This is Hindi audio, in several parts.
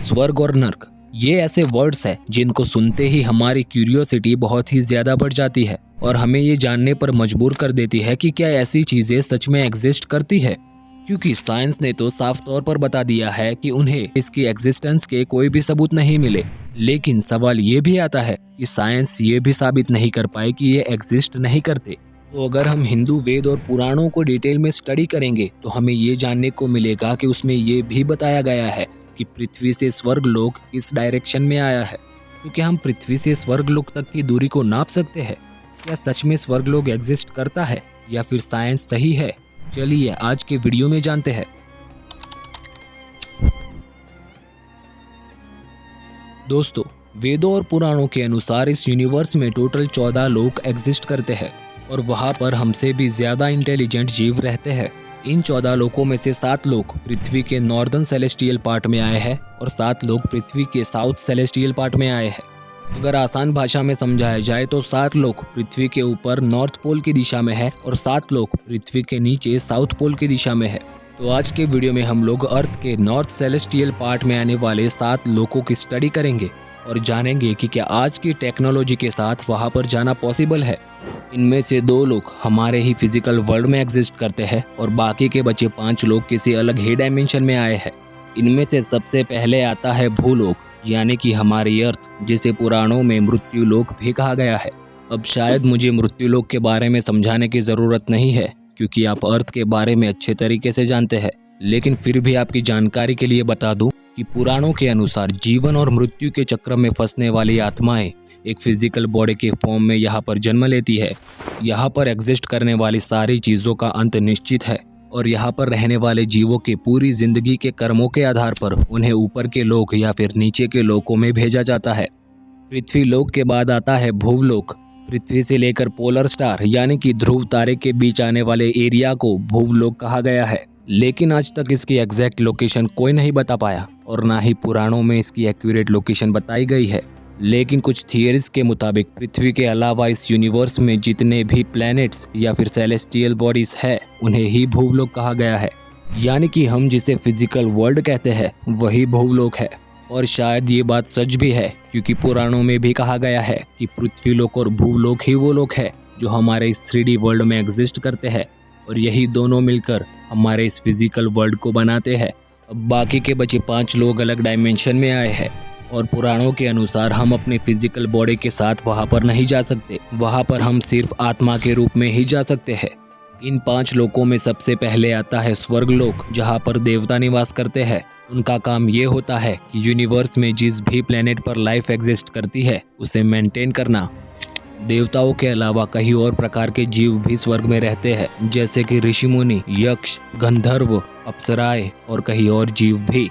स्वर्ग और नर्क, ये ऐसे वर्ड्स हैं जिनको सुनते ही हमारी क्यूरियोसिटी बहुत ही ज्यादा बढ़ जाती है और हमें ये जानने पर मजबूर कर देती है कि क्या ऐसी चीजें सच में एग्जिस्ट करती है। क्योंकि साइंस ने तो साफ तौर पर बता दिया है कि उन्हें इसकी एग्जिस्टेंस के कोई भी सबूत नहीं मिले। लेकिन सवाल ये भी आता है कि साइंस ये भी साबित नहीं कर पाए कि ये एग्जिस्ट नहीं करते। तो अगर हम हिंदू वेद और पुराणों को डिटेल में स्टडी करेंगे तो हमें ये जानने को मिलेगा कि उसमें ये भी बताया गया है कि पृथ्वी से स्वर्गलोक किस डायरेक्शन में आया है। तो क्या हम पृथ्वी से स्वर्गलोक तक की दूरी को नाप सकते हैं? क्या सच में स्वर्गलोक एग्जिस्ट करता है या फिर साइंस सही है? चलिए आज के वीडियो में जानते हैं। दोस्तों, वेदों और पुराणों के अनुसार इस यूनिवर्स में टोटल 14 लोक एग्जिस्ट करते हैं और वहां पर हमसे भी ज्यादा इंटेलिजेंट जीव रहते हैं। इन 14 लोकों में से 7 लोक पृथ्वी के नॉर्दर्न सेलेस्टियल पार्ट में आए हैं और 7 लोक पृथ्वी के साउथ सेलेस्टियल पार्ट में आए हैं। अगर आसान भाषा में समझाया जाए तो 7 लोक पृथ्वी के ऊपर नॉर्थ पोल की दिशा में है और 7 लोक पृथ्वी के नीचे साउथ पोल की दिशा में है। तो आज के वीडियो में हम लोग अर्थ के नॉर्थ सेलेस्टियल पार्ट में आने वाले 7 लोकों की स्टडी करेंगे और जानेंगे कि क्या आज की टेक्नोलॉजी के साथ वहां पर जाना पॉसिबल है। इनमें से 2 लोग हमारे ही फिजिकल वर्ल्ड में एग्जिस्ट करते हैं और बाकी के बचे 5 लोग किसी अलग ही डायमेंशन में आए हैं। इनमें से सबसे पहले आता है भूलोक, यानी कि हमारी अर्थ, जिसे पुराणों में मृत्यु लोक भी कहा गया है। अब शायद मुझे मृत्यु लोक के बारे में समझाने की ज़रूरत नहीं है क्योंकि आप अर्थ के बारे में अच्छे तरीके से जानते हैं, लेकिन फिर भी आपकी जानकारी के लिए बता दूं कि पुराणों के अनुसार जीवन और मृत्यु के चक्र में फंसने वाली आत्माएं एक फिजिकल बॉडी के फॉर्म में यहाँ पर जन्म लेती है। यहाँ पर एग्जिस्ट करने वाली सारी चीज़ों का अंत निश्चित है और यहाँ पर रहने वाले जीवों के पूरी जिंदगी के कर्मों के आधार पर उन्हें ऊपर के लोक या फिर नीचे के लोकों में भेजा जाता है। पृथ्वी लोक के बाद आता है भूवलोक। पृथ्वी से लेकर पोलर स्टार यानी कि ध्रुव तारे के बीच आने वाले एरिया को भूवलोक कहा गया है, लेकिन आज तक इसकी एग्जैक्ट लोकेशन कोई नहीं बता पाया और ना ही पुराणों में इसकी एक्यूरेट लोकेशन बताई गई है। लेकिन कुछ थियरीज के मुताबिक पृथ्वी के अलावा इस यूनिवर्स में जितने भी प्लैनेट्स या फिर सेलेस्टियल बॉडीज है उन्हें ही भूवलोक कहा गया है, यानी कि हम जिसे फिजिकल वर्ल्ड कहते हैं वही भूवलोक है। और शायद ये बात सच भी है क्योंकि पुराणों में भी कहा गया है कि पृथ्वीलोक और भूवलोक ही वो लोक है जो हमारे इस 3D वर्ल्ड में एग्जिस्ट करते हैं और यही दोनों मिलकर हमारे इस फिजिकल वर्ल्ड को बनाते हैं। अब बाकी के बचे 5 लोग अलग डायमेंशन में आए हैं और पुराणों के अनुसार हम अपने फिजिकल बॉडी के साथ वहां पर नहीं जा सकते, वहां पर हम सिर्फ आत्मा के रूप में ही जा सकते हैं। इन 5 लोकों में सबसे पहले आता है स्वर्गलोक, जहां पर देवता निवास करते हैं। उनका काम ये होता है कि यूनिवर्स में जिस भी प्लेनेट पर लाइफ एग्जिस्ट करती है उसे मेंटेन करना। देवताओं के अलावा कई और प्रकार के जीव भी स्वर्ग में रहते हैं, जैसे कि ऋषि मुनि, यक्ष, गंधर्व, अप्सराएं और कई और जीव भी।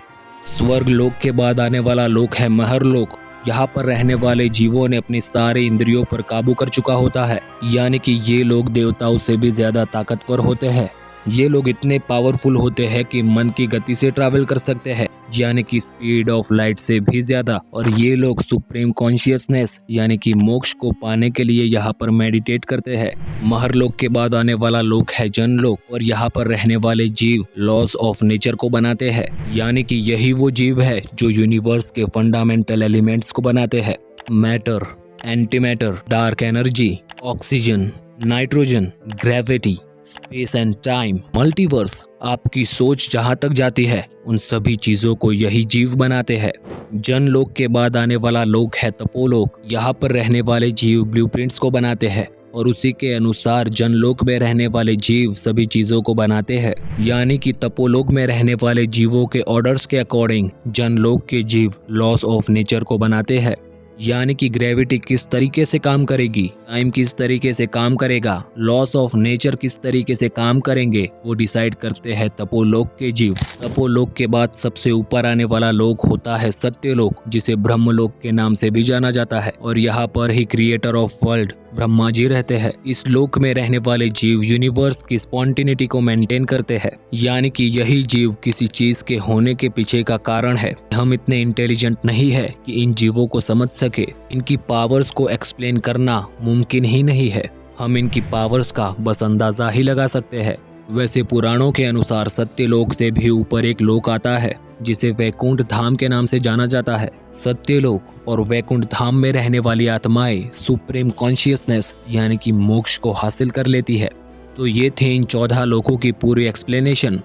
स्वर्ग लोक के बाद आने वाला लोक है महरलोक। यहाँ पर रहने वाले जीवों ने अपनी सारे इंद्रियों पर काबू कर चुका होता है, यानी कि ये लोग देवताओं से भी ज्यादा ताकतवर होते हैं। ये लोग इतने पावरफुल होते हैं कि मन की गति से ट्रैवल कर सकते हैं, यानी कि स्पीड ऑफ लाइट से भी ज्यादा। और ये लोग सुप्रीम कॉन्शियसनेस यानी कि मोक्ष को पाने के लिए यहाँ पर मेडिटेट करते हैं। महरलोक के बाद आने वाला लोक है जनलोक और यहाँ पर रहने वाले जीव लॉज ऑफ नेचर को बनाते हैं, यानी कि यही वो जीव है जो यूनिवर्स के फंडामेंटल एलिमेंट्स को बनाते हैं। Matter, anti matter, dark energy, oxygen, nitrogen, gravity, space and time, multiverse, आपकी सोच जहां तक जाती है उन सभी चीजों को यही जीव बनाते हैं। जनलोक के बाद आने वाला लोक है तपोलोक। यहाँ पर रहने वाले जीव ब्लूप्रिंट्स को बनाते हैं और उसी के अनुसार जनलोक में रहने वाले जीव सभी चीजों को बनाते हैं, यानी कि तपोलोक में रहने वाले जीवों के ऑर्डर्स के अकॉर्डिंग जनलोक के जीव लॉस ऑफ नेचर को बनाते हैं, यानी कि ग्रेविटी किस तरीके से काम करेगी, टाइम किस तरीके से काम करेगा, लॉस ऑफ नेचर किस तरीके से काम करेंगे, वो डिसाइड करते हैं तपोलोक के जीव। तपोलोक के बाद सबसे ऊपर आने वाला लोक होता है सत्यलोक, जिसे ब्रह्मलोक के नाम से भी जाना जाता है और यहाँ पर ही creator of world Brahma ji रहते हैं। इस लोक में रहने वाले जीव यूनिवर्स की स्पॉन्टिनिटी को मेंटेन करते हैं, यानी कि यही जीव किसी चीज के होने के पीछे का कारण है। हम इतने इंटेलिजेंट नहीं है कि इन जीवों को समझ सके। इनकी पावर्स को एक्सप्लेन करना मुमकिन ही नहीं है। हम इनकी पावर्स का बस अंदाजा ही लगा सकते हैं। वैसे पुराणों के अनुसार सत्यलोक से भी ऊपर एक लोक आता है जिसे वैकुंठ धाम के नाम से जाना जाता है। सत्यलोक और वैकुंठ धाम में रहने वाली आत्माएं सुप्रीम कॉन्शियसनेस यानी कि मोक्ष को हासिल कर लेती है। तो ये थे इन 14 लोकों की पूरी एक्सप्लेनेशन।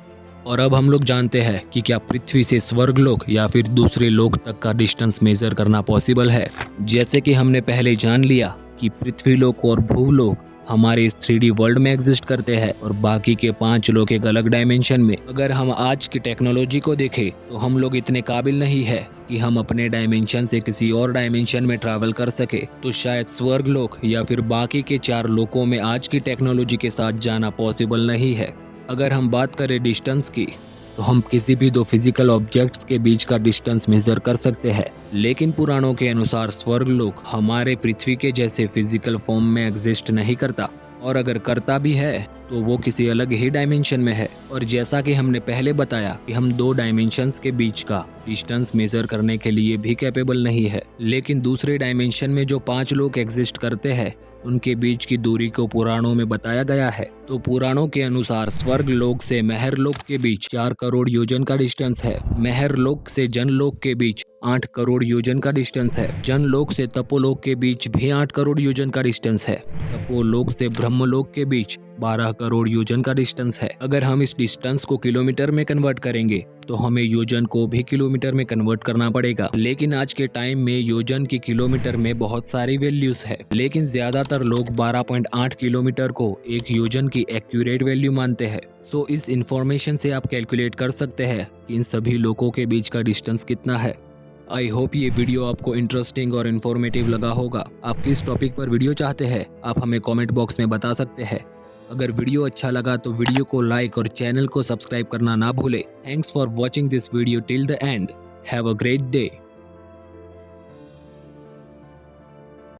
और अब हम लोग जानते हैं कि क्या पृथ्वी से स्वर्गलोक या फिर दूसरे लोक तक का डिस्टेंस मेजर करना पॉसिबल है। जैसे कि हमने पहले जान लिया कि पृथ्वीलोक और भूलोक हमारे इस 3D वर्ल्ड में एग्जिस्ट करते हैं और बाकी के 5 लोग एक अलग डायमेंशन में। अगर हम आज की टेक्नोलॉजी को देखें तो हम लोग इतने काबिल नहीं है कि हम अपने डायमेंशन से किसी और डायमेंशन में ट्रैवल कर सके। तो शायद स्वर्गलोक या फिर बाकी के 4 लोकों में आज की टेक्नोलॉजी के साथ जाना पॉसिबल नहीं है। अगर हम बात करें डिस्टेंस की तो हम किसी भी 2 फिजिकल ऑब्जेक्ट्स के बीच का डिस्टेंस मेजर कर सकते हैं, लेकिन पुराणों के अनुसार स्वर्गलोक हमारे पृथ्वी के जैसे फिजिकल फॉर्म में एग्जिस्ट नहीं करता, और अगर करता भी है तो वो किसी अलग ही डायमेंशन में है। और जैसा कि हमने पहले बताया कि हम 2 डायमेंशंस के बीच का डिस्टेंस मेजर करने के लिए भी कैपेबल नहीं है, लेकिन दूसरे डायमेंशन में जो 5 लोग एग्जिस्ट करते हैं उनके बीच की दूरी को पुराणों में बताया गया है। तो पुराणों के अनुसार स्वर्ग लोक से महरलोक के बीच 4 करोड़ योजन का डिस्टेंस है। महरलोक से जनलोक के बीच 8 करोड़ योजन का डिस्टेंस है। जनलोक से तपोलोक के बीच भी 8 करोड़ योजन का डिस्टेंस है। तपोलोक से ब्रह्मलोक के बीच 12 करोड़ योजन का डिस्टेंस है। अगर हम इस डिस्टेंस को किलोमीटर में कन्वर्ट करेंगे तो हमें योजन को भी किलोमीटर में कन्वर्ट करना पड़ेगा, लेकिन आज के टाइम में योजन की किलोमीटर में बहुत सारी वैल्यूज है, लेकिन ज्यादातर लोग 12.8 किलोमीटर को एक योजन की एक्यूरेट वैल्यू मानते हैं। सो इस इंफॉर्मेशन से आप कैलकुलेट कर सकते हैं कि इन सभी लोगों के बीच का डिस्टेंस कितना है। आई होप ये वीडियो आपको इंटरेस्टिंग और इन्फॉर्मेटिव लगा होगा। आप किस टॉपिक पर वीडियो चाहते हैं आप हमें कमेंट बॉक्स में बता सकते हैं। अगर वीडियो अच्छा लगा तो वीडियो को लाइक और चैनल को सब्सक्राइब करना ना भूले। Thanks for watching this video till the end. Have a great day.